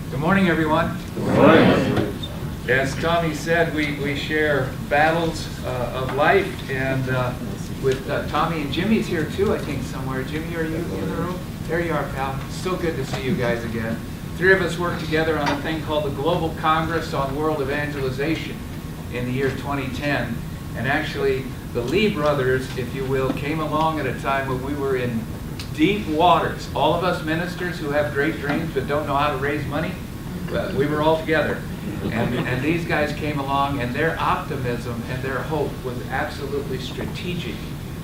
Good morning, everyone. Good morning. As Tommy said, we share battles of life, and with Tommy and Jimmy's here too, I think, somewhere. Jimmy, are you in the room? There you are, pal. So good to see you guys again. Three of us worked together on a thing called the Global Congress on World Evangelization in the year 2010. And actually, the Lee brothers, if you will, came along at a time when we were in deep waters. All of us ministers who have great dreams but don't know how to raise money, we were all together. And these guys came along, and their optimism and their hope was absolutely strategic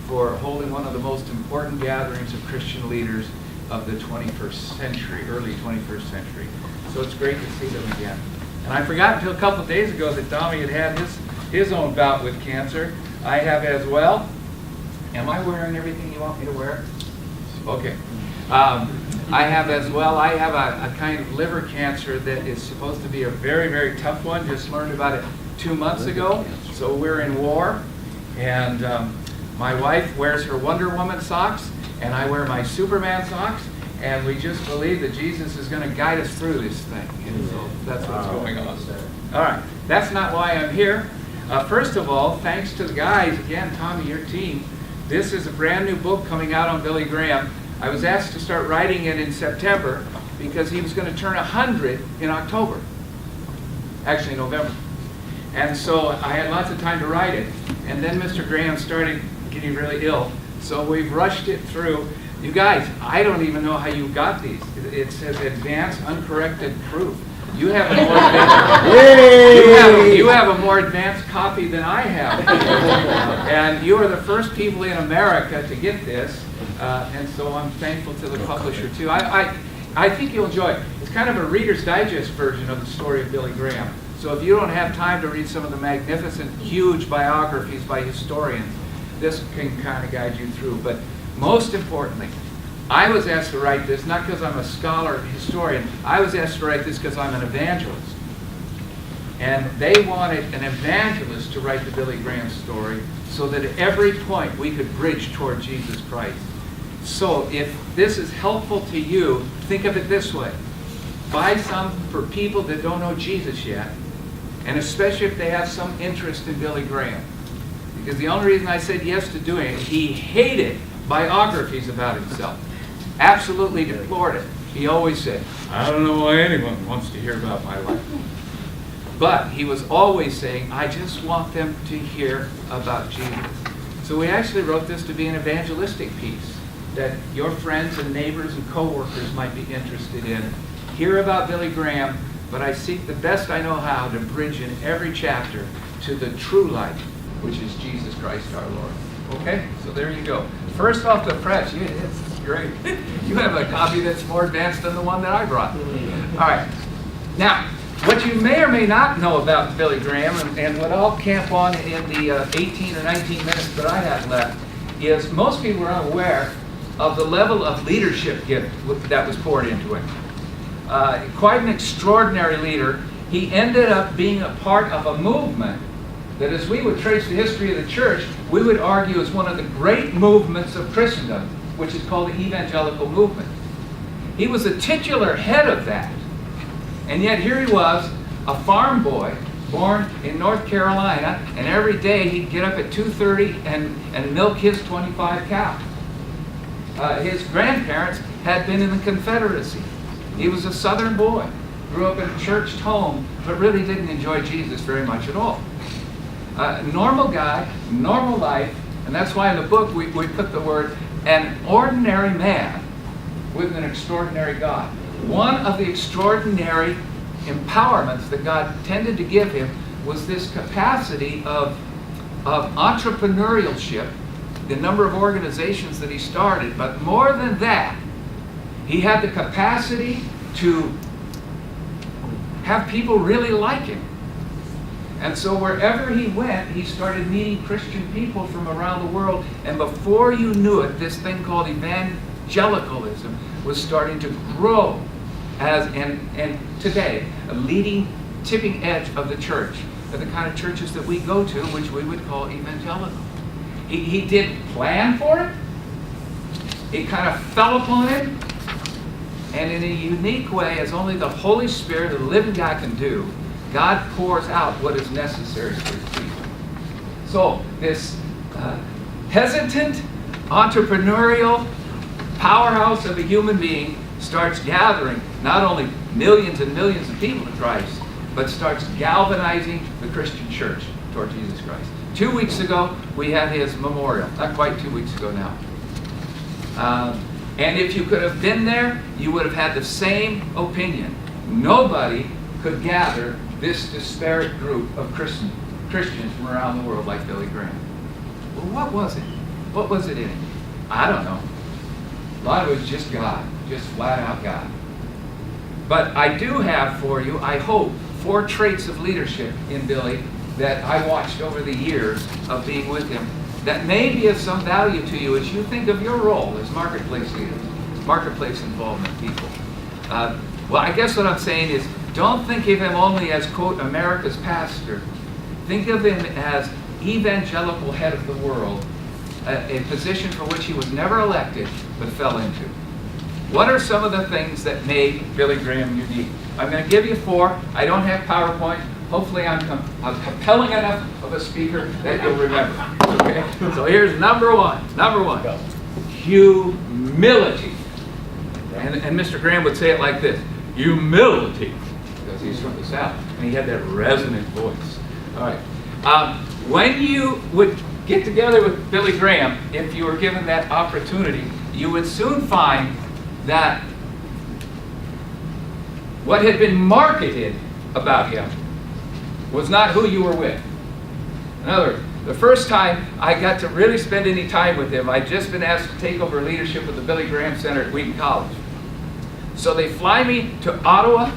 for holding one of the most important gatherings of Christian leaders of the 21st century, early 21st century. So it's great to see them again. And I forgot until a couple of days ago that Tommy had his own bout with cancer. I have as well. Am I wearing everything you want me to wear? Okay. I have as well. I have a kind of liver cancer that is supposed to be a very, very tough one. Just learned about it 2 months ago. So we're in war. And my wife wears her Wonder Woman socks, and I wear my Superman socks. And we just believe that Jesus is going to guide us through this thing. And so that's what's going on. All right. That's not why I'm here. First of all, thanks to the guys, again, Tommy, your team. This is a brand new book coming out on Billy Graham. I was asked to start writing it in September because he was going to turn 100 in October. Actually, November. And so I had lots of time to write it. And then Mr. Graham started getting really ill. So we've rushed it through. You guys, I don't even know how you got these. It says advanced uncorrected proof. You have a more advanced, you have a more advanced copy than I have. And you are the first people in America to get this. And so I'm thankful to the publisher too. I think you'll enjoy it. It's kind of a Reader's Digest version of the story of Billy Graham. So if you don't have time to read some of the magnificent, huge biographies by historians, this can kind of guide you through. But most importantly, I was asked to write this, not because I'm a scholar historian. I was asked to write this because I'm an evangelist. And they wanted an evangelist to write the Billy Graham story so that at every point we could bridge toward Jesus Christ. So if this is helpful to you, think of it this way. Buy some for people that don't know Jesus yet, and especially if they have some interest in Billy Graham. Because the only reason I said yes to doing it, he hated biographies about himself. Absolutely deplored it. He always said, I don't know why anyone wants to hear about my life. But he was always saying, I just want them to hear about Jesus. So we actually wrote this to be an evangelistic piece that your friends and neighbors and co-workers might be interested in. Hear about Billy Graham, but I seek the best I know how to bridge in every chapter to the true light, which is Jesus Christ our Lord. Okay? So there you go. First off the press. It's great. You have a copy that's more advanced than the one that I brought. All right. Now, what you may or may not know about Billy Graham, and what I'll camp on in the 18 or 19 minutes that I have left, is most people are unaware of the level of leadership gift that was poured into him. Quite an extraordinary leader. He ended up being a part of a movement that, as we would trace the history of the church, we would argue is one of the great movements of Christendom, which is called the evangelical movement. He was the titular head of that. And yet here he was, a farm boy, born in North Carolina, and every day he'd get up at 2:30 and milk his 25 cows. His grandparents had been in the Confederacy. He was a Southern boy, grew up in a churched home, but really didn't enjoy Jesus very much at all. Normal guy, normal life, and that's why in the book we put the word an ordinary man with an extraordinary God. One of the extraordinary empowerments that God tended to give him was this capacity of entrepreneurship, the number of organizations that he started, but more than that, he had the capacity to have people really like him. And so wherever he went, he started meeting Christian people from around the world, and before you knew it, this thing called evangelicalism was starting to grow as, and today, a leading tipping edge of the church, of the kind of churches that we go to, which we would call evangelical. He didn't plan for it. It kind of fell upon him. And in a unique way, as only the Holy Spirit, the living God, can do, God pours out what is necessary for his people. So this hesitant, entrepreneurial powerhouse of a human being starts gathering not only millions and millions of people to Christ, but starts galvanizing the Christian church toward Jesus Christ. 2 weeks ago, we had his memorial. Not quite 2 weeks ago now. And if you could have been there, you would have had the same opinion. Nobody could gather this disparate group of Christians from around the world like Billy Graham. Well, what was it? What was it in it? I don't know. A lot of it was just God, just flat out God. But I do have for you, I hope, 4 traits of leadership in Billy that I watched over the years of being with him that may be of some value to you as you think of your role as marketplace leaders, marketplace involvement people. Well, I guess what I'm saying is, don't think of him only as, quote, America's pastor. Think of him as evangelical head of the world, a position for which he was never elected but fell into. What are some of the things that made Billy Graham unique? I'm going to give you 4. I don't have PowerPoint. Hopefully I'm compelling enough of a speaker that you'll remember. Okay? So here's number one. Number 1. Humility. And Mr. Graham would say it like this. Humility. Because he's from the South. And he had that resonant voice. All right. When you would get together with Billy Graham, if you were given that opportunity, you would soon find that what had been marketed about him was not who you were with. In other words, the first time I got to really spend any time with him, I'd just been asked to take over leadership of the Billy Graham Center at Wheaton College. So they fly me to Ottawa,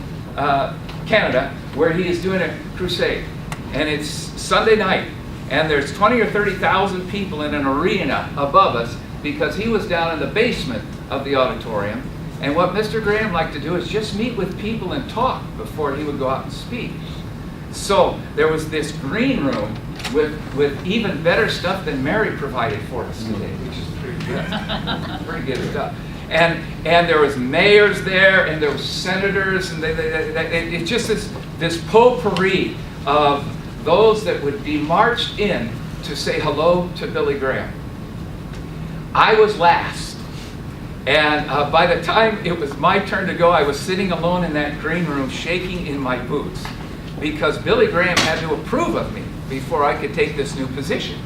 Canada, where he is doing a crusade. And it's Sunday night, and there's 20 or 30,000 people in an arena above us because he was down in the basement of the auditorium. And what Mr. Graham liked to do is just meet with people and talk before he would go out and speak. So there was this green room with even better stuff than Mary provided for us today, which is pretty good. Pretty good stuff. And there was mayors there, and there was senators, and it's just this potpourri of those that would be marched in to say hello to Billy Graham. I was last. And by the time it was my turn to go, I was sitting alone in that green room, shaking in my boots, because Billy Graham had to approve of me before I could take this new position.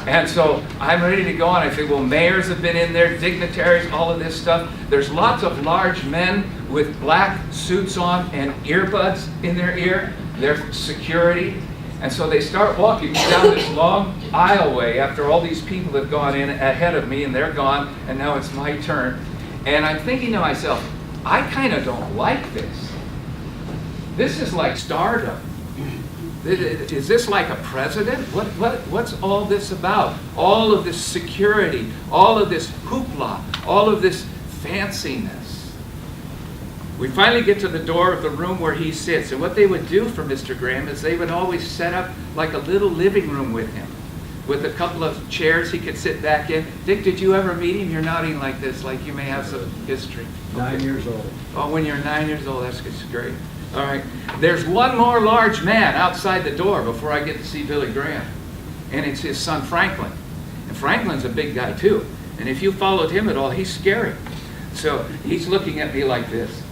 And so I'm ready to go on. I think, well, mayors have been in there, dignitaries, all of this stuff. There's lots of large men with black suits on and earbuds in their ear. They're security. And so they start walking down this long aisleway after all these people have gone in ahead of me, and they're gone, and now it's my turn. And I'm thinking to myself, I kind of don't like this. This is like stardom. Is this like a president? What's all this about? All of this security, all of this hoopla, all of this fanciness. We finally get to the door of the room where he sits, and what they would do for Mr. Graham is they would always set up like a little living room with him, with a couple of chairs he could sit back in. Dick, did you ever meet him? You're nodding like this, like you may have some history. Okay. 9 years old. Oh, when you're 9 years old, that's great. All right. There's one more large man outside the door before I get to see Billy Graham, and it's his son Franklin. And Franklin's a big guy too, and if you followed him at all, he's scary. So he's looking at me like this.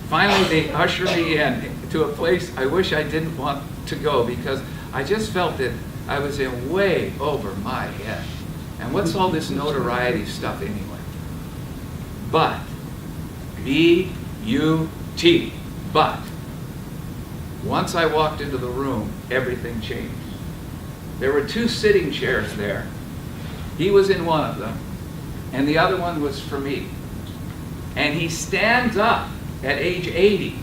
Finally, they usher me in to a place I wish I didn't want to go, because I just felt that I was in way over my head. And what's all this notoriety stuff anyway? But, B-U-T, but, once I walked into the room, everything changed. There were 2 sitting chairs there. He was in one of them, and the other one was for me. And he stands up at age 80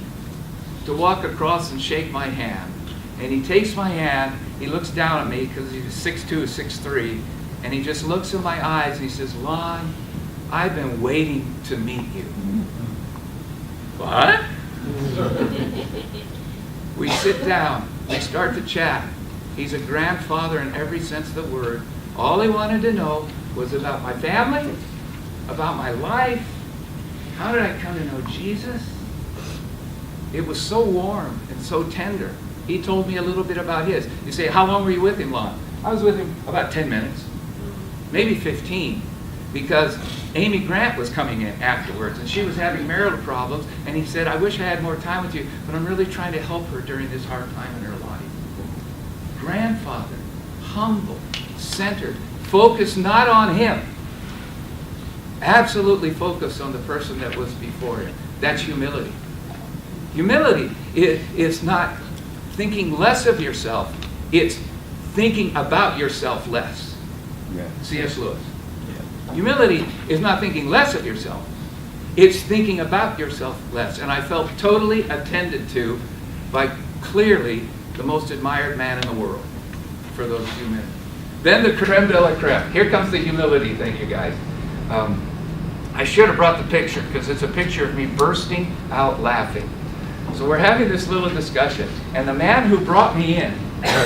to walk across and shake my hand. And he takes my hand, he looks down at me because he's 6'2", 6'3", and he just looks in my eyes and he says, "Lon, I've been waiting to meet you." What? We sit down, we start to chat. He's a grandfather in every sense of the word. All he wanted to know was about my family, about my life, How did I come to know Jesus? It was so warm and so tender. He told me a little bit about his. You say, how long were you with him, Lon? I was with him about 10 minutes, maybe 15, because Amy Grant was coming in afterwards, and she was having marital problems, and he said, I wish I had more time with you, but I'm really trying to help her during this hard time in her life. Grandfather, humble, centered, focused not on him, absolutely focused on the person that was before him. That's humility. Humility is not thinking less of yourself, it's thinking about yourself less. Yeah. C.S. Lewis. Yeah. Humility is not thinking less of yourself, it's thinking about yourself less. And I felt totally attended to by clearly the most admired man in the world for those few minutes. Then the creme de la creme. Here comes the humility thing, you guys. I should have brought the picture, because it's a picture of me bursting out laughing. So we're having this little discussion, and the man who brought me in,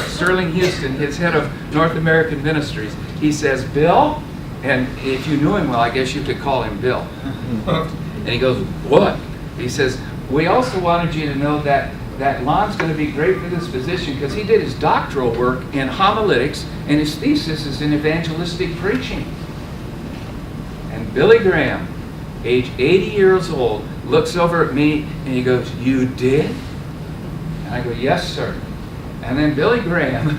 Sterling Houston, his head of North American Ministries, he says, Bill, and if you knew him well, I guess you could call him Bill. And he goes, what? He says, we also wanted you to know that Lon's going to be great for this position because he did his doctoral work in homiletics, and his thesis is in evangelistic preaching. And Billy Graham, age 80 years old, looks over at me and he goes, you did? And I go, yes, sir. And then Billy Graham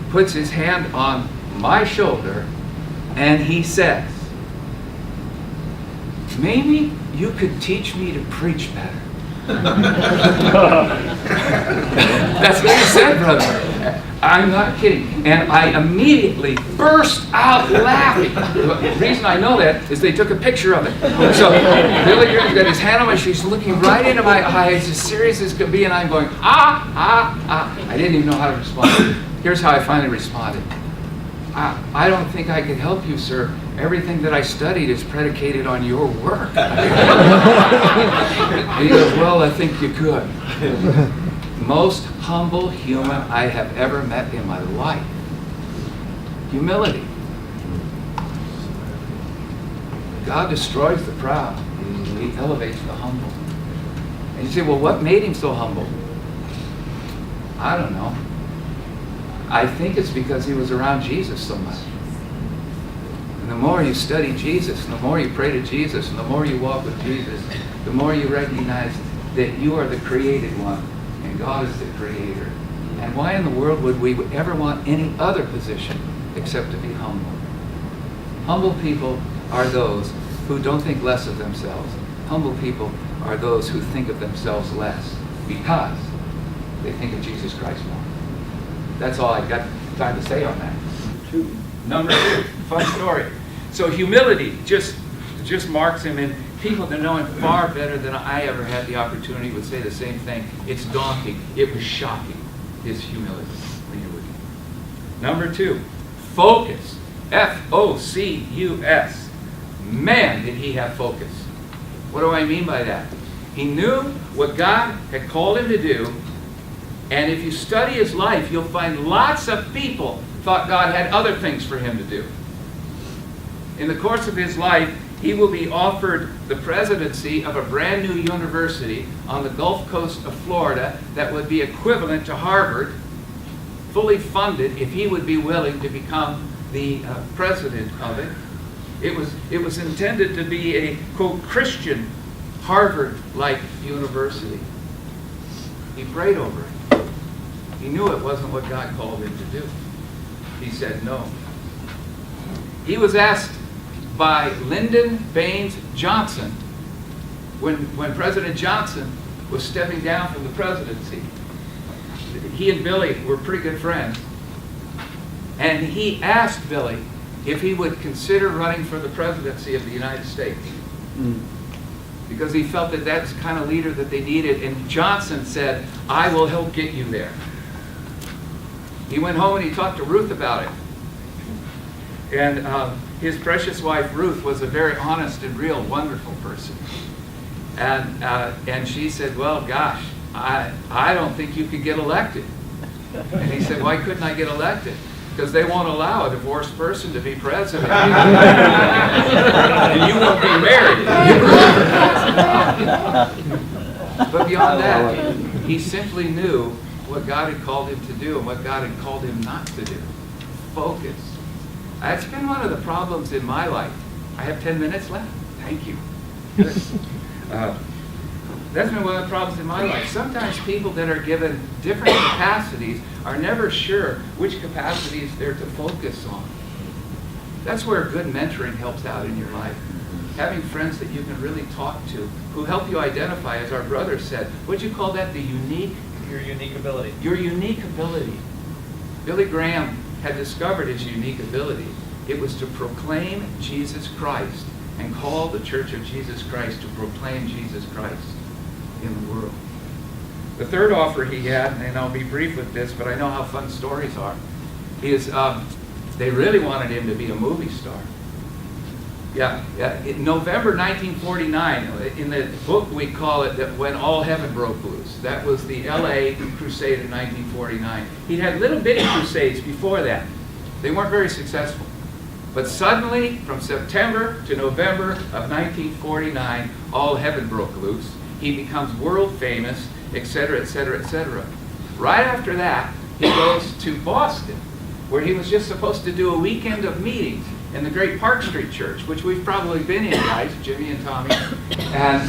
puts his hand on my shoulder and he says, maybe you could teach me to preach better. That's what he said, brother. I'm not kidding. And I immediately burst out laughing. The reason I know that is they took a picture of it. So Billy Graham's got his hand on my shoulder, he's looking right into my eyes, as serious as could be, and I'm going, I didn't even know how to respond. Here's how I finally responded. I don't think I could help you, sir. Everything that I studied is predicated on your work. And he goes, well, I think you could. Most humble human I have ever met in my life. Humility. God destroys the proud. He elevates the humble. And you say, well, what made him so humble? I don't know. I think it's because he was around Jesus so much. And the more you study Jesus, and the more you pray to Jesus, and the more you walk with Jesus, the more you recognize that you are the created one, and God is the creator. And why in the world would we ever want any other position except to be humble? Humble people are those who don't think less of themselves. Humble people are those who think of themselves less because they think of Jesus Christ more. That's all I've got time to say on that. Number 2, fun story. So humility just marks him, and people that know him far better than I ever had the opportunity would say the same thing. It's daunting. It was shocking, his humility when you're with him. Number 2, focus. F-O-C-U-S. Man, did he have focus. What do I mean by that? He knew what God had called him to do. And if you study his life, you'll find lots of people thought God had other things for him to do. In the course of his life, he will be offered the presidency of a brand new university on the Gulf Coast of Florida that would be equivalent to Harvard, fully funded, if he would be willing to become the president of it. It was intended to be a, quote, Christian Harvard-like university. He prayed over it. He knew it wasn't what God called him to do. He said no. He was asked by Lyndon Baines Johnson when President Johnson was stepping down from the presidency. He and Billy were pretty good friends. And he asked Billy if he would consider running for the presidency of the United States. Because he felt that that's the kind of leader that they needed. And Johnson said, I will help get you there. He went home and he talked to Ruth about it. And his precious wife, Ruth, was a very honest and real, wonderful person. And she said, well, gosh, I don't think you could get elected. And he said, why couldn't I get elected? because they won't allow a divorced person to be president. And you won't be married. But beyond that, he simply knew what God had called him to do and what God had called him not to do. Focus. That's been one of the problems in my life. I have 10 minutes left. Thank you. That's been one of the problems in my life. Sometimes people that are given different capacities are never sure which capacities they're to focus on. That's where good mentoring helps out in your life. Having friends that you can really talk to, who help you identify, as our brother said, what'd you call that? Your unique ability. Your unique ability. Billy Graham had discovered his unique ability. It was to proclaim Jesus Christ and call the Church of Jesus Christ to proclaim Jesus Christ in the world. The third offer he had, and I'll be brief with this, but I know how fun stories are, is they really wanted him to be a movie star. In November 1949, in the book we call it that When All Heaven Broke Loose. That was the LA crusade in 1949. He'd had little bitty crusades before that. They weren't very successful. But suddenly, from September to November of 1949, all heaven broke loose. He becomes world famous, etc., etc., etc. Right after that, he goes to Boston, where he was just supposed to do a weekend of meetings in the great Park Street Church, which we've probably been in, guys, Jimmy and Tommy. And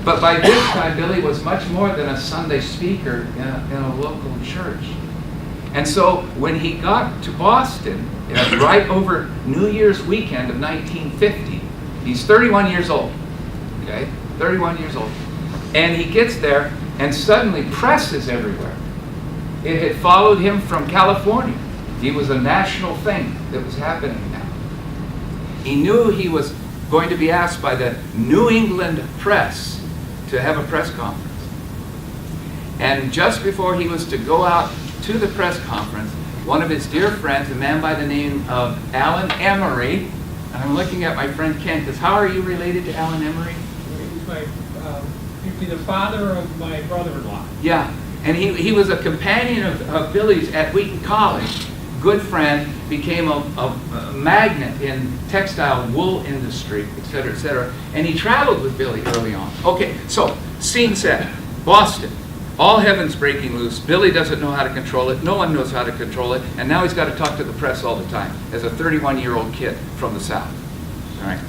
but by this time, Billy was much more than a Sunday speaker in a local church. And so when he got to Boston, right over New Year's weekend of 1950, he's 31 years old, okay? 31 years old. And he gets there, and suddenly press is everywhere. It had followed him from California. He was a national thing that was happening now. He knew he was going to be asked by the New England press to have a press conference. And just before he was to go out to the press conference, one of his dear friends, a man by the name of Alan Emery, and I'm looking at my friend Ken, because how are you related to Alan Emery? He'd be the father of my brother-in-law. Yeah, and he was a companion of Billy's at Wheaton College. Good friend, became a magnate in textile wool industry, etc., etc. And he traveled with Billy early on. Okay, so scene set, Boston. All heaven's breaking loose. Billy doesn't know how to control it. No one knows how to control it. And now he's got to talk to the press all the time as a 31-year-old kid from the South. All right.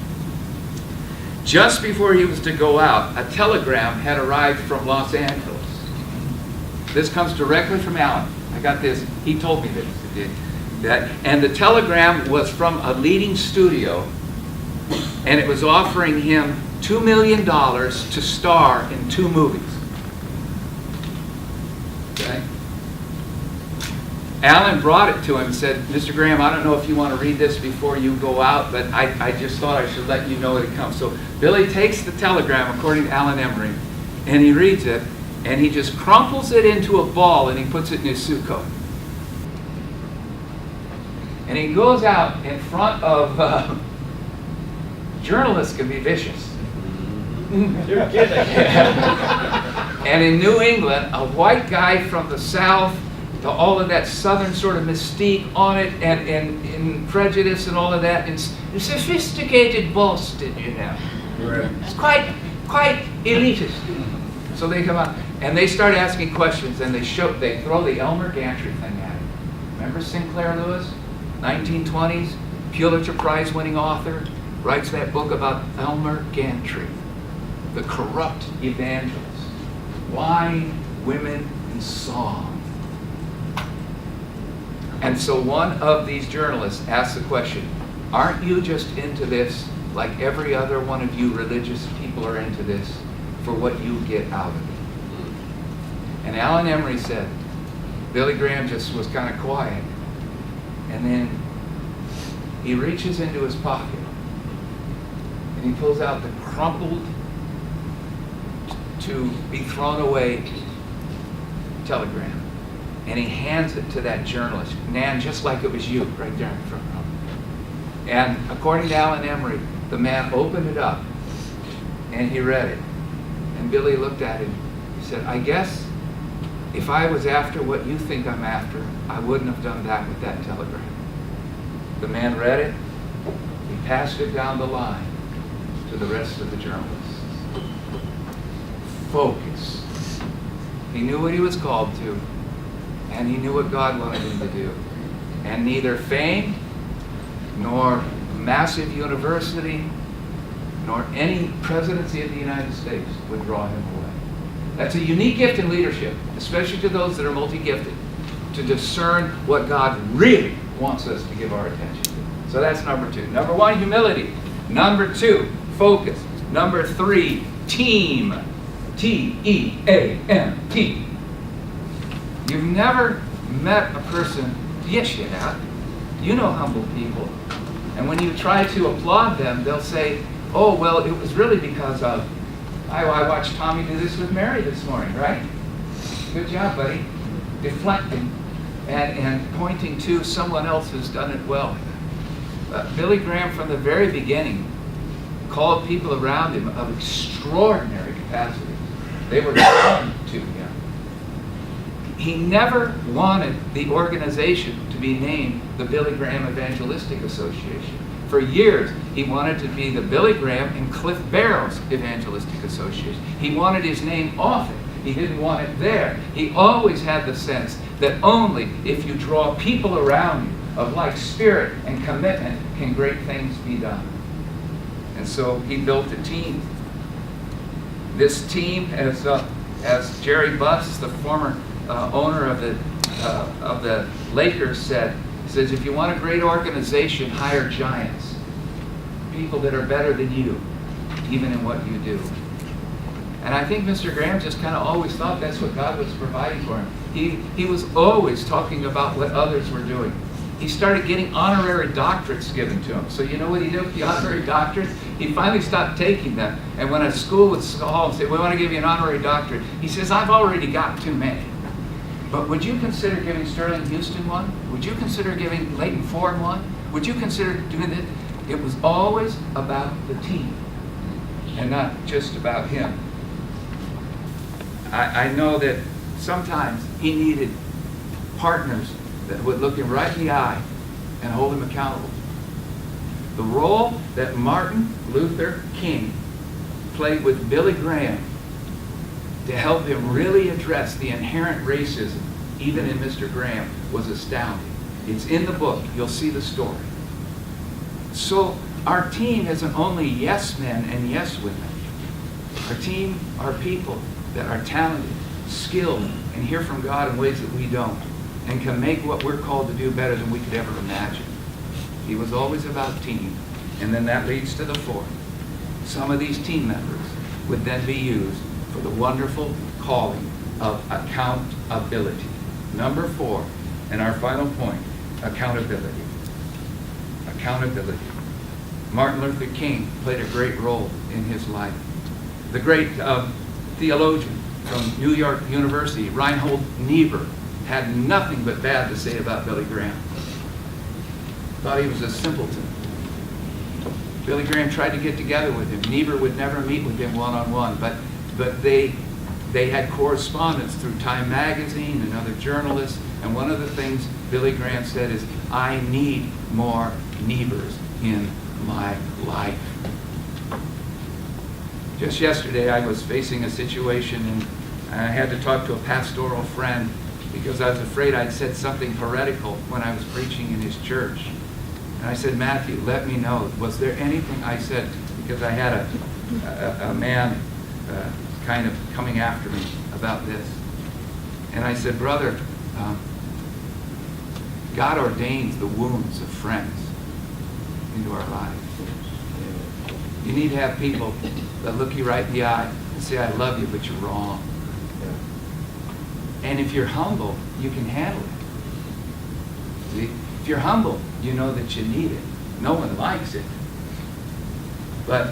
Just before he was to go out, a telegram had arrived from Los Angeles. This comes directly from Alan. I got this. He told me this. And the telegram was from a leading studio, and it was offering him $2 million to star in 2 movies. Okay? Alan brought it to him and said, Mr. Graham, I don't know if you want to read this before you go out, but I just thought I should let you know it comes. So Billy takes the telegram, according to Alan Emery, and he reads it, and he just crumples it into a ball, and he puts it in his suit coat. And he goes out in front of journalists can be vicious. You're kidding. And in New England, a white guy from the South, to all of that Southern sort of mystique on it, and prejudice and all of that, and sophisticated Boston, you know. Right. It's quite elitist. So they come out and they start asking questions, and they throw the Elmer Gantry thing at him. Remember Sinclair Lewis? 1920s, Pulitzer Prize winning author, writes that book about Elmer Gantry, the corrupt evangelist. Wine, women, and song. And so one of these journalists asked the question, aren't you just into this like every other one of you religious people are into this for what you get out of it? And Alan Emery said, Billy Graham just was kind of quiet. And then he reaches into his pocket and he pulls out the crumpled, to be thrown away telegram. And he hands it to that journalist, Nan, just like it was you, right there in front of him. And according to Alan Emery, the man opened it up and he read it. And Billy looked at him. He said, I guess if I was after what you think I'm after, I wouldn't have done that with that telegram. The man read it. He passed it down the line to the rest of the journalists. Focus. He knew what he was called to, and he knew what God wanted him to do. And neither fame, nor massive university, nor any presidency of the United States would draw him away. That's a unique gift in leadership, especially to those that are multi-gifted, to discern what God really wants us to give our attention to. So that's number 2. Number 1, humility. Number 2, focus. Number 3, team. T-E-A-M-T. You've never met a person, yes you have. You know humble people. And when you try to applaud them, they'll say, oh, well, it was really because of, I watched Tommy do this with Mary this morning, right? Good job, buddy. Deflecting and pointing to someone else who's done it well. Billy Graham, from the very beginning, called people around him of extraordinary capacity. They were drawn to him. He never wanted the organization to be named the Billy Graham Evangelistic Association. For years, he wanted to be the Billy Graham and Cliff Barrows Evangelistic Association. He wanted his name off it. He didn't want it there. He always had the sense that only if you draw people around you of like spirit and commitment can great things be done. And so he built a team. This team, as Jerry Buss, the former owner of the Lakers, says, if you want a great organization, hire giants. People that are better than you, even in what you do. And I think Mr. Graham just kind of always thought that's what God was providing for him. He was always talking about what others were doing. He started getting honorary doctorates given to him. So you know what he did with the honorary doctorates? He finally stopped taking them. And when a school would call and say, we want to give you an honorary doctorate, he says, I've already got too many. But would you consider giving Sterling Houston one? Would you consider giving Leighton Ford one? Would you consider doing this? It was always about the team and not just about him. I know that sometimes he needed partners that would look him right in the eye and hold him accountable. The role that Martin Luther King played with Billy Graham to help him really address the inherent racism, even in Mr. Graham, was astounding. It's in the book. You'll see the story. So our team isn't only yes men and yes women. Our team are people that are talented, skilled, and hear from God in ways that we don't, and can make what we're called to do better than we could ever imagine. He was always about team. And then that leads to the 4th. Some of these team members would then be used for the wonderful calling of accountability. Number 4, and our final point, accountability. Accountability. Martin Luther King played a great role in his life. The great theologian from New York University, Reinhold Niebuhr, had nothing but bad to say about Billy Graham. Thought he was a simpleton. Billy Graham tried to get together with him. Niebuhr would never meet with him one-on-one, but they had correspondence through Time Magazine and other journalists, and one of the things Billy Graham said is, I need more Niebuhrs in my life. Just yesterday I was facing a situation and I had to talk to a pastoral friend because I was afraid I'd said something heretical when I was preaching in his church. And I said, Matthew, let me know. Was there anything I said? Because I had a man kind of coming after me about this. And I said, brother, God ordains the wounds of friends into our lives. You need to have people that look you right in the eye and say, I love you, but you're wrong. And if you're humble, you can handle it. See? If you're humble, you know that you need it. No one likes it. But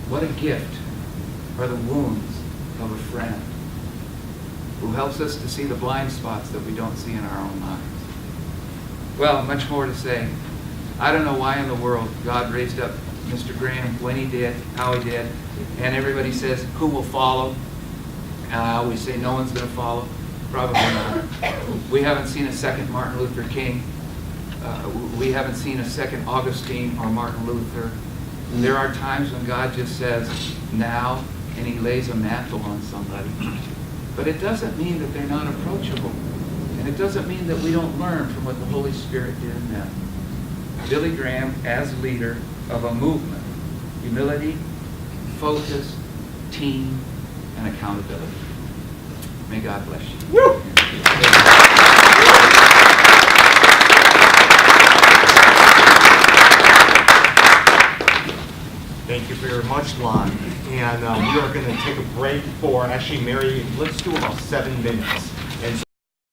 what a gift are the wounds of a friend who helps us to see the blind spots that we don't see in our own lives. Well, much more to say. I don't know why in the world God raised up Mr. Graham when he did, how he did, and everybody says, who will follow? And I always say, no one's going to follow. Probably not. We haven't seen a second Martin Luther King. We haven't seen a second Augustine or Martin Luther. There are times when God just says, now, and he lays a mantle on somebody. But it doesn't mean that they're not approachable. And it doesn't mean that we don't learn from what the Holy Spirit did in them. Billy Graham, as leader of a movement, humility, focus, team, and accountability. May God bless you. Woo! Thank you very much, Lon. And we are going to take a break for, actually, Mary, let's do about 7 minutes.